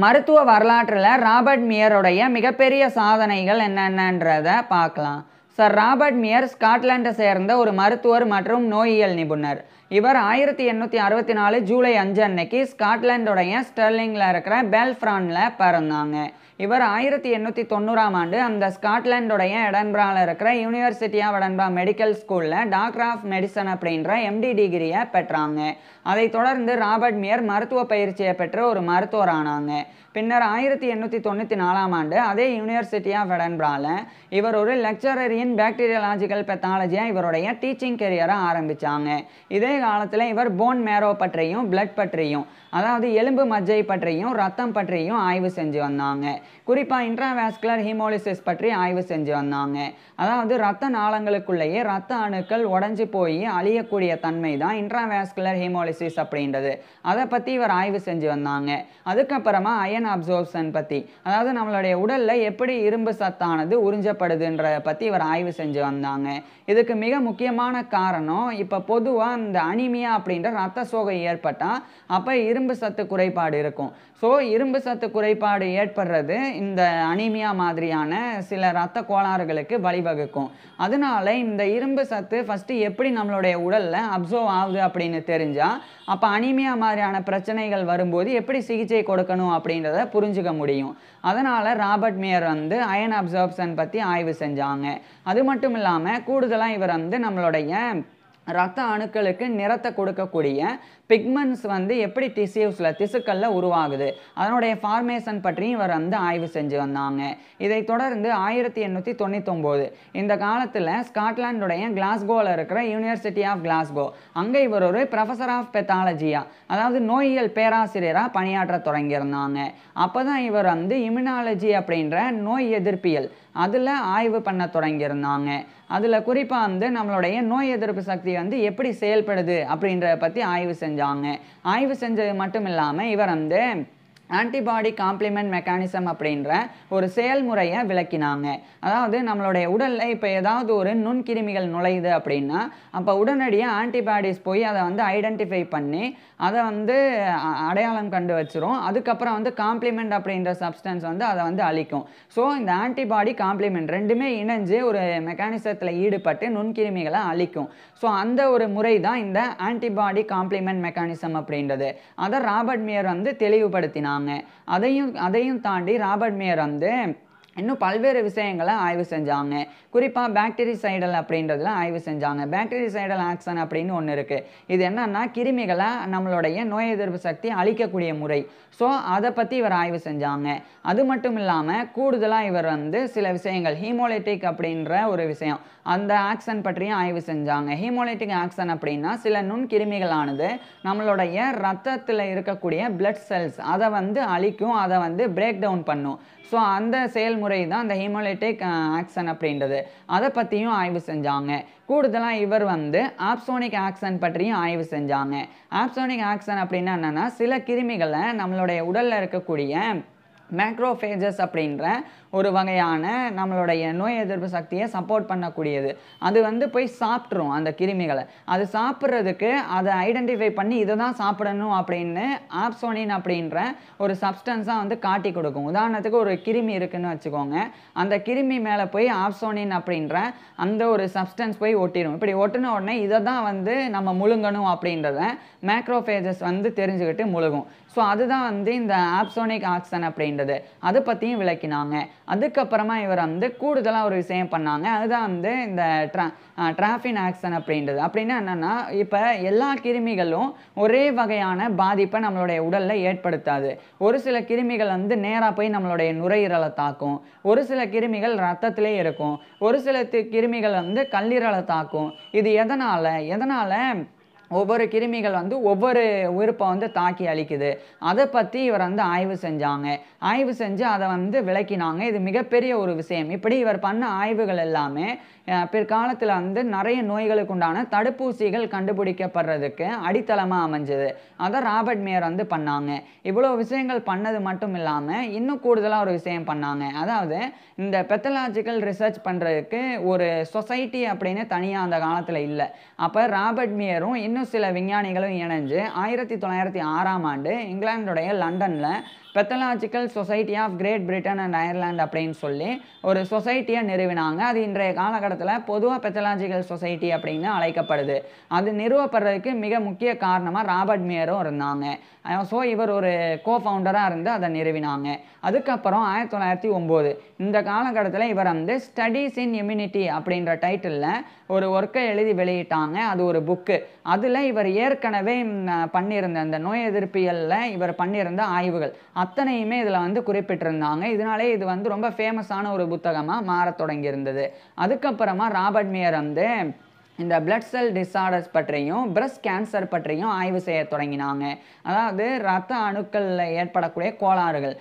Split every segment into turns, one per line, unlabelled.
மருத்துவ வரலாற்றில் ராபர்ட் மியருடைய மிகப்பெரிய சாதனைகள் என்னென்னன்றத பார்க்கலாம். சர் ராபர்ட் மியர் ஸ்காட்லாண்டை சேர்ந்த ஒரு மருத்துவர் மற்றும் நோயியல் நிபுணர். இவர் 1864 ஜூலை 5 அன்னைக்கு ஸ்காட்லாண்டுடைய ஸ்டெர்லிங்கில் இருக்கிற பெல்ஃப்ரானில் பிறந்தாங்க. இவர் 1890ஆம் ஆண்டு அந்த ஸ்காட்லாண்டுடைய எடன்பராவில் இருக்கிற யூனிவர்சிட்டி ஆஃப் எடன்பரா மெடிக்கல் ஸ்கூலில் டாக்டர் ஆஃப் மெடிசன் அப்படின்ற எம்டி டிகிரியை பெற்றாங்க. அதைத் தொடர்ந்து ராபர்ட் மியர் மருத்துவ பயிற்சியை பெற்ற ஒரு மருத்துவர் ஆனாங்க. பின்னர் 1894ஆம் ஆண்டு அதே யூனிவர்சிட்டி ஆஃப் எடன்பராவில் இவர் ஒரு லெக்சரர் இன் பாக்டீரியாலஜிக்கல் பெத்தாலஜியாக இவருடைய டீச்சிங் கெரியரை ஆரம்பித்தாங்க. இதே காலத்தில் இவர் போன் மேரோ பற்றியும் பிளட் பற்றியும், அதாவது எலும்பு மஜ்ஜை பற்றியும் ரத்தம் பற்றியும் ஆய்வு செஞ்சு வந்தாங்க. குறிப்பாக இன்ட்ராவாஸ்குலர் ஹீமோலிசிஸ் பற்றி ஆய்வு செஞ்சு வந்தாங்க. அதாவது ரத்த நாளங்களுக்குள்ளேயே ரத்த அணுக்கள் உடஞ்சி போய் அழியக்கூடிய தன்மை தான் இன்ட்ராவாஸ்குலர் ஹீமோலிசிஸ் அப்படின்றது. அதை பற்றி இவர் ஆய்வு செஞ்சு வந்தாங்க. அதுக்கப்புறமா அயன் அப்சோர்ப்ஷன் பற்றி, அதாவது நம்மளுடைய உடலில் எப்படி இரும்பு சத்தானது உறிஞ்சப்படுதுன்றதை பற்றி இவர் ஆய்வு செஞ்சு வந்தாங்க. இதுக்கு மிக முக்கியமான காரணம், இப்போ பொதுவாக இந்த அனிமியா அப்படின்ற ரத்த சோகை ஏற்பட்டால் அப்போ இரும்பு சத்து குறைபாடு இருக்கும். ஸோ இரும்பு சத்து குறைபாடு ஏற்படுறது இந்த அனிமியா மாதிரியான சில இரத்த கோளாறுகளுக்கு வழிவகுக்கும். அதனால இந்த இரும்பு சத்து ஃபஸ்ட்டு எப்படி நம்மளுடைய உடலில் அப்சர்வ் ஆகுது அப்படின்னு தெரிஞ்சால் அப்போ அனிமியா மாதிரியான பிரச்சனைகள் வரும்போது எப்படி சிகிச்சை கொடுக்கணும் அப்படின்றத புரிஞ்சுக்க முடியும். அதனால் ராபர்ட் மியர் அயன் அப்சர்ப்ஷன் பற்றி ஆய்வு செஞ்சாங்க. அது மட்டும் இல்லாமல் கூடுதலாக இவர் நம்மளுடைய ரத்த அணுக்களுக்கு நிறத்தை கொடுக்கக்கூடிய பிக்மெண்ட்ஸ் எப்படி திசுக்களில் உருவாகுது அதனுடைய ஃபார்மேஷன் பற்றியும் இவர் ஆய்வு செஞ்சு வந்தாங்க. இதை தொடர்ந்து 1899 இந்த காலத்தில் ஸ்காட்லாண்டுடைய கிளாஸ்கோவில் இருக்கிற யூனிவர்சிட்டி ஆஃப் கிளாஸ்கோ அங்கே இவர் ஒரு ப்ரொஃபஸர் ஆஃப் பெத்தாலஜியா, அதாவது நோயியல் பேராசிரியராக பணியாற்ற தொடங்கியிருந்தாங்க. அப்போ தான் இவர் இம்யூனாலஜி அப்படின்ற நோய் எதிர்ப்பியல் அதில் ஆய்வு பண்ண தொடங்கியிருந்தாங்க. அதில் குறிப்பாக நம்மளுடைய நோய் எதிர்ப்பு சக்தி எப்படி செயல்படுது அப்படின்றத பற்றி ஆய்வு செஞ்சாங்க. ஆய்வு செஞ்சது மட்டும் இல்லாமல் இவர் ஆன்டிபாடி காம்ப்ளிமெண்ட் மெக்கானிசம் அப்படின்ற ஒரு செயல்முறையை விளக்கினாங்க. அதாவது நம்மளுடைய உடலில் இப்போ ஏதாவது ஒரு நுண்கிருமிகள் நுழையுது அப்படின்னா அப்போ உடனடியாக ஆன்டிபாடிஸ் போய் அதை ஐடென்டிஃபை பண்ணி அதை அடையாளம் கண்டு வச்சிரும். அதுக்கப்புறம் காம்ப்ளிமெண்ட் அப்படின்ற சப்ஸ்டன்ஸ் அதை அழிக்கும். ஸோ இந்த ஆன்டிபாடி காம்ப்ளிமெண்ட் ரெண்டுமே இணைஞ்சு ஒரு மெக்கானிசத்தில் ஈடுபட்டு நுண்கிருமிகளை அழிக்கும். ஸோ அந்த ஒரு முறை தான் இந்த ஆன்டிபாடி காம்ப்ளிமெண்ட் மெக்கானிசம் அப்படின்றது. அதை ராபர்ட் மியர் தெளிவுபடுத்தினாங்க. அதையும் தாண்டி ராபர்ட் மியர் இன்னும் பல்வேறு விஷயங்களை ஆய்வு செஞ்சாங்க. குறிப்பாக பாக்டீரிசைடல் அப்படின்றதுல ஆய்வு செஞ்சாங்க. பாக்டீரிசைடல் ஆக்ஷன் அப்படின்னு ஒன்று இருக்குது. இது என்னன்னா கிருமிகளை நம்மளுடைய நோய் எதிர்ப்பு சக்தி அழிக்கக்கூடிய முறை. ஸோ அதை பற்றி இவர் ஆய்வு செஞ்சாங்க. அது மட்டும் இல்லாமல் கூடுதலாக இவர் சில விஷயங்கள் ஹீமோலைட்டிக் அப்படின்ற ஒரு விஷயம் அந்த ஆக்ஷன் பற்றியும் ஆய்வு செஞ்சாங்க. ஹீமோலைட்டிக் ஆக்ஷன் அப்படின்னா சில நுண்கிருமிகளானது நம்மளுடைய ரத்தத்தில் இருக்கக்கூடிய பிளட் செல்ஸ் அதை அழிக்கும், அதை பிரேக் டவுன் பண்ணும். ஸோ அந்த செயல்முறை தான் அந்த ஹீமோலைட்டிக் ஆக்ஷன் அப்படின்றது. அதை பற்றியும் ஆய்வு செஞ்சாங்க. கூடுதலாக இவர் ஆப்சோனிக் ஆக்ஷன் பற்றியும் ஆய்வு செஞ்சாங்க. ஆப்சோனிக் ஆக்ஷன் அப்படின்னா என்னென்னா சில கிருமிகளை நம்மளுடைய உடலில் இருக்கக்கூடிய மேக்ரோஃபேஜஸ் அப்படின்ற ஒரு வகையான நம்மளுடைய நோய் எதிர்ப்பு சக்தியை சப்போர்ட் பண்ணக்கூடியது. அது போய் சாப்பிட்ரும் அந்த கிருமிகளை. அது சாப்பிட்றதுக்கு அதை ஐடென்டிஃபை பண்ணி இதை தான் சாப்பிடணும் அப்படின்னு ஆப்சோனின் அப்படின்ற ஒரு சப்ஸ்டன்ஸாக காட்டி கொடுக்கும். உதாரணத்துக்கு ஒரு கிருமி இருக்குன்னு வச்சுக்கோங்க. அந்த கிருமி மேலே போய் ஆப்சோனின் அப்படின்ற அந்த ஒரு சப்ஸ்டன்ஸ் போய் ஒட்டிடும். இப்படி ஒட்டின உடனே இதை தான் நம்ம முழுங்கணும் அப்படின்றத மேக்ரோஃபேஜஸ் தெரிஞ்சுக்கிட்டு முழுகும். ஸோ அதுதான் இந்த ஆப்சோனிக் ஆக்ஷன் அப்படின்றது. அதை பற்றியும் விளக்கினாங்க. அதுக்கப்புறமா இவர் கூடுதலாக ஒரு விஷயம் பண்ணாங்க. அதுதான் இந்த டிராஃபின் ஆக்ஷன் அப்படின்றது. அப்படின்னா என்னென்னா இப்போ எல்லா கிருமிகளும் ஒரே வகையான பாதிப்பை நம்மளுடைய உடலில் ஏற்படுத்தாது. ஒரு சில கிருமிகள் நேராக போய் நம்மளுடைய நுரையீரலை தாக்கும். ஒரு சில கிருமிகள் ரத்தத்திலே இருக்கும். ஒரு சில கிருமிகள் கல்லீரலை தாக்கும். இது எதனால் ஒவ்வொரு கிருமிகள் ஒவ்வொரு உறுப்பை தாக்கி அழிக்குது அதை பற்றி இவர் ஆய்வு செஞ்சாங்க. ஆய்வு செஞ்சு அதை விளக்கினாங்க. இது மிகப்பெரிய ஒரு விஷயம். இப்படி இவர் பண்ண ஆய்வுகள் எல்லாமே பிற்காலத்தில் நிறைய நோய்களுக்கு உண்டான தடுப்பூசிகள் கண்டுபிடிக்கப்படுறதுக்கு அடித்தளமாக அமைஞ்சது. அதை ராபர்ட் மியர் பண்ணாங்க. இவ்வளோ விஷயங்கள் பண்ணது மட்டும் இல்லாமல் இன்னும் கூடுதலாக ஒரு விஷயம் பண்ணாங்க. அதாவது இந்த பெத்தலாஜிக்கல் ரிசர்ச் பண்ணுறதுக்கு ஒரு சொசைட்டி அப்படின்னு தனியாக அந்த காலத்தில் இல்லை. அப்போ ராபர்ட் மியரும் இன்னும் சில விஞ்ஞானிகளும் இணைஞ்சு 1906ஆம் ஆண்டு இங்கிலாந்துடைய லண்டனில் pathological society of Great Britain and Ireland அப்படின்னு சொல்லி ஒரு சொசைட்டியை நிறுவினாங்க. அது இன்றைய காலகட்டத்தில் பொதுவாக பெத்தலாஜிக்கல் சொசைட்டி அப்படின்னு அழைக்கப்படுது. அது நிறுவப்படுறதுக்கு மிக முக்கிய காரணமாக ராபர்ட் மியரும் இருந்தாங்க. ஸோ இவர் ஒரு கோஃபவுண்டராக இருந்து அதை நிறுவினாங்க. அதுக்கப்புறம் 1909 இந்த காலகட்டத்தில் இவர் வந்து ஸ்டடீஸ் இன் இம்யூனிட்டி அப்படின்ற டைட்டிலில் ஒரு ஒர்க்கை எழுதி வெளியிட்டாங்க. அது ஒரு புக்கு. அதில் இவர் ஏற்கனவே பண்ணியிருந்த அந்த நோய் எதிர்ப்பியலில் இவர் பண்ணியிருந்த ஆய்வுகள் அத்தனையுமே இதில் வந்து குறிப்பிட்டிருந்தாங்க. இதனாலே இது வந்து ரொம்ப ஃபேமஸான ஒரு புத்தகமாக மாறத் தொடங்கியிருந்தது. அதுக்கப்புறமா ராபர்ட் மியர் வந்து இந்த பிளட் செல் டிஸார்டர்ஸ் பற்றியும் பிரஸ்ட் கேன்சர் பற்றியும் ஆய்வு செய்ய தொடங்கினாங்க. அதாவது இரத்த அணுக்களில் ஏற்படக்கூடிய கோளாறுகள்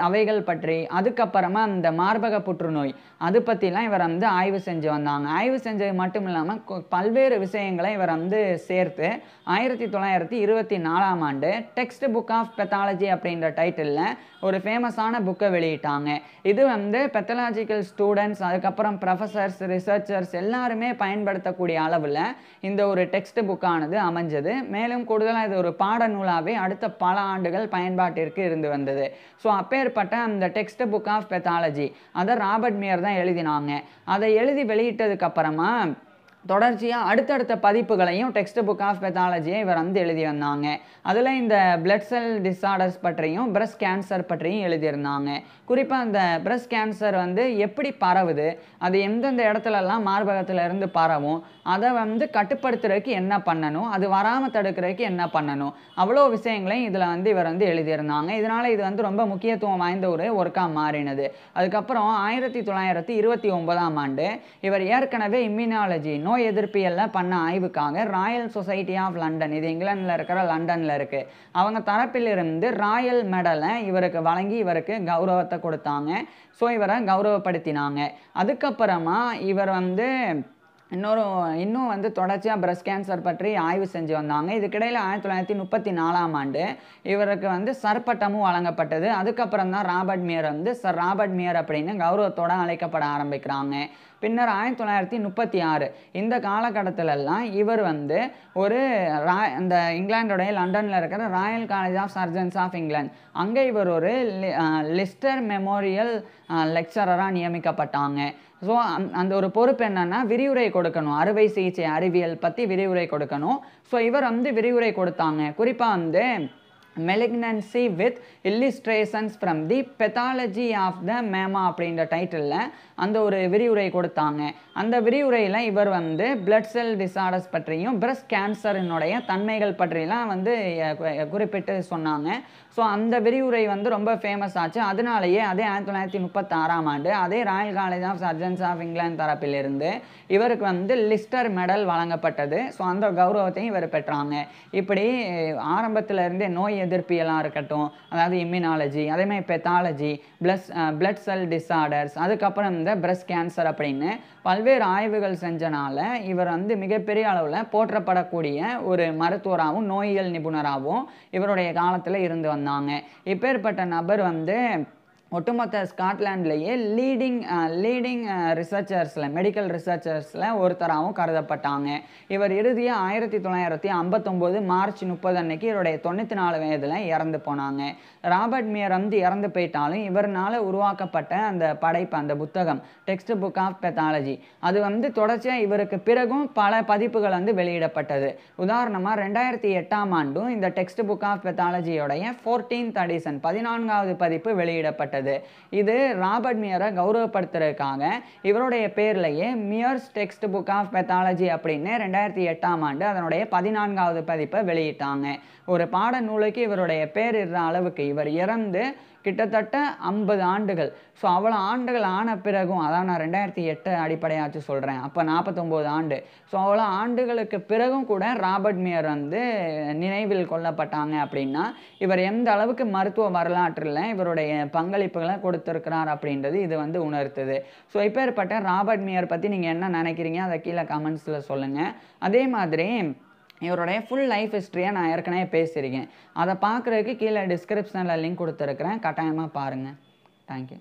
அவைகள் பற்றி, அதுக்கப்புறமா இந்த மார்பக புற்றுநோய் அது பற்றிலாம் இவர் வந்து ஆய்வு செஞ்சு வந்தாங்க. ஆய்வு செஞ்சது மட்டும் இல்லாமல் பல்வேறு விஷயங்களை இவர் வந்து சேர்த்து 1924ஆம் ஆண்டு டெக்ஸ்ட் புக் ஆஃப் பெத்தாலஜி அப்படின்ற டைட்டிலில் ஒரு ஃபேமஸான புக்கை வெளியிட்டாங்க. இது வந்து பெத்தலாஜிக்கல் ஸ்டூடெண்ட்ஸ், அதுக்கப்புறம் ப்ரொஃபஸர்ஸ், ரிசர்ச்சர்ஸ் எல்லாருமே பயன்படுத்தக்கூடிய அளவில் இந்த ஒரு டெக்ஸ்ட் புக்கானது அமைஞ்சது. மேலும் கூடுதலாக இது ஒரு பாடநூலாகவே அடுத்த பல ஆண்டுகள் பயன்பாட்டிற்கு இருந்து வந்தது. ஸோ அப்பேற்பட்ட அந்த டெக்ஸ்ட் புக் ஆஃப் பெத்தாலஜி அதை ராபர்ட் மியர் தான் எழுதினாங்க. அதை எழுதி வெளியிட்டதுக்கு அப்புறமா தொடர்ச்சியாக அடுத்தடுத்த பதிப்புகளையும் டெக்ஸ்ட் புக் ஆஃப் பெத்தாலஜியை இவர் வந்து எழுதி வந்தாங்க. அதில் இந்த பிளட் செல் டிஸார்டர்ஸ் பற்றியும் பிரஸ்ட் கேன்சர் பற்றியும் எழுதியிருந்தாங்க. குறிப்பாக அந்த பிரஸ்ட் கேன்சர் வந்து எப்படி பரவுது, அது எந்தெந்த இடத்துலலாம் மார்பகத்தில் இருந்து பரவும், அதை வந்து கட்டுப்படுத்துறதுக்கு என்ன பண்ணணும், அது வராமல் தடுக்கிறதுக்கு என்ன பண்ணணும், அவ்வளோ விஷயங்களையும் இதில் வந்து இவர் வந்து எழுதியிருந்தாங்க. இதனால் இது வந்து ரொம்ப முக்கியத்துவம் வாய்ந்த ஒரு ஒர்க்காக மாறினது. அதுக்கப்புறம் 1929ஆம் ஆண்டு இவர் ஏற்கனவே இம்யூனாலஜி நோய் எதிர்ப்பியலில் பண்ண ஆய்வுக்காக ராயல் சொசைட்டி ஆஃப் லண்டன், இது இங்கிலாந்தில் இருக்கிற லண்டனில் இருக்குது, அவங்க தரப்பிலிருந்து ராயல் மெடலை இவருக்கு வழங்கி இவருக்கு கௌரவத்தை கொடுத்தாங்க. ஸோ இவரை கௌரவப்படுத்தினாங்க. அதுக்கப்புறமா இவர் வந்து இன்னும் வந்து தொடர்ச்சியாக பிரஸ்ட் கேன்சர் பற்றி ஆய்வு செஞ்சு வந்தாங்க. இதுக்கிடையில் 1934ஆம் ஆண்டு இவருக்கு வந்து சர்பட்டமும் வழங்கப்பட்டது. அதுக்கப்புறம் தான் ராபர்ட் மியர் வந்து சர் ராபர்ட் மியர் அப்படின்னு கௌரவத்தோடு அழைக்கப்பட ஆரம்பிக்கிறாங்க. பின்னர் 1936 இந்த காலகட்டத்திலெல்லாம் இவர் வந்து ஒரு இந்த இங்கிலாண்டோடைய லண்டனில் இருக்கிற royal college of surgeons of England அங்கே இவர் ஒரு லிஸ்டர் மெமோரியல் லெக்சரராக நியமிக்கப்பட்டாங்க. ஸோ அந்த ஒரு பொறுப்பு என்னன்னா விரிவுரை கொடுக்கணும், அறுவை சிகிச்சை அறிவியல் பற்றி விரிவுரை கொடுக்கணும். ஸோ இவர் வந்து விரிவுரை கொடுத்தாங்க. குறிப்பாக வந்து malignancy with illustrations from the pathology of the mamma அப்படின்ற டைட்டிலில் அந்த ஒரு விரிவுரை கொடுத்தாங்க. அந்த விரிவுரையில் இவர் வந்து பிளட் செல் டிஸார்டர்ஸ் பற்றியும் பிரஸ்ட் கேன்சரினுடைய தன்மைகள் பற்றிலாம் வந்து குறிப்பிட்டு சொன்னாங்க. ஸோ அந்த விரிவுரை வந்து ரொம்ப ஃபேமஸ் ஆச்சு. அதனாலேயே அதே 1936ஆம் ஆண்டு அதே royal college of surgeons of England தரப்பிலிருந்து இவருக்கு வந்து லிஸ்டர் மெடல் வழங்கப்பட்டது. ஸோ அந்த கௌரவத்தையும் இவர் பெற்றாங்க. இப்படி ஆரம்பத்தில் இருந்தே நோய் எதிர்ப்பியலாக இருக்கட்டும், அதாவது இம்யூனாலஜி, அதேமாதிரி பெத்தாலஜி, பிளட் செல் டிஸார்டர்ஸ், அதுக்கப்புறம் இந்த பிரஸ்ட் கேன்சர் அப்படின்னு பல்வேறு ஆய்வுகள் செஞ்சனால இவர் வந்து மிகப்பெரிய அளவில் போற்றப்படக்கூடிய ஒரு மருத்துவராகவும் நோயியல் நிபுணராகவும் இவருடைய காலத்தில் இருந்து வந்தாங்க. இப்பேற்பட்ட நபர் வந்து ஒட்டுமொத்த ஸ்காட்லாண்ட்லேயே லீடிங் ரிசர்ச்சர்ஸில் மெடிக்கல் ரிசர்ச்சர்ஸில் ஒருத்தராகவும் கருதப்பட்டாங்க. இவர் இறுதியாக 1959 மார்ச் 30 அன்னைக்கு இவருடைய 94 வயதில் இறந்து போனாங்க. ராபர்ட் மியர் வந்து இறந்து போயிட்டாலும் இவர்னால உருவாக்கப்பட்ட அந்த படைப்பு, அந்த புத்தகம் டெக்ஸ்ட் புக் ஆஃப் பெத்தாலஜி, அது வந்து தொடர்ச்சியாக இவருக்கு பிறகும் பல பதிப்புகள் வந்து வெளியிடப்பட்டது. உதாரணமாக 2008ஆம் ஆண்டும் இந்த டெக்ஸ்ட் புக் ஆஃப் பெத்தாலஜியோடைய 14th எடிஷன் 14வது பதிப்பு வெளியிடப்பட்டது. இது ராபர்ட் மியரை கௌரவப்படுத்துறதுக்காக இவருடைய பேர்லயே Muir's textbook of pathology அப்படின்னு 2008ஆம் ஆண்டு அதனுடைய 14வது பதிப்பை வெளியிட்டாங்க. ஒரு பாடநூலுக்கு இவருடைய பேர் இருந்த அளவுக்கு இவர் இறந்து கிட்டத்தட்ட 50 ஆண்டுகள். ஸோ அவ்வளோ ஆண்டுகள் ஆன பிறகும், அதான் நான் 2008 அடிப்படையாச்சு சொல்கிறேன், அப்போ 49 ஆண்டு. ஸோ அவ்வளோ ஆண்டுகளுக்கு பிறகும் கூட ராபர்ட் மியர் வந்து நினைவில் கொள்ளப்பட்டாங்க அப்படின்னா இவர் எந்த அளவுக்கு மருத்துவ வரலாற்றில் இவருடைய பங்களிப்புகளை கொடுத்துருக்கிறார் அப்படின்றது இது வந்து உணர்த்துது. ஸோ இப்பேற்பட்ட ராபர்ட் மியர் பற்றி நீங்கள் என்ன நினைக்கிறீங்க அதை கீழே கமெண்ட்ஸில் சொல்லுங்கள். அதே மாதிரி இவருடைய ஃபுல் லைஃப் ஹிஸ்ட்ரியை நான் ஏற்கனவே பேசியிருக்கேன். அதை பார்க்குறதுக்கு கீழே டிஸ்கிரிப்ஷனில் லிங்க் கொடுத்துருக்குறேன், கட்டாயமாக பாருங்கள். தேங்க்யூ.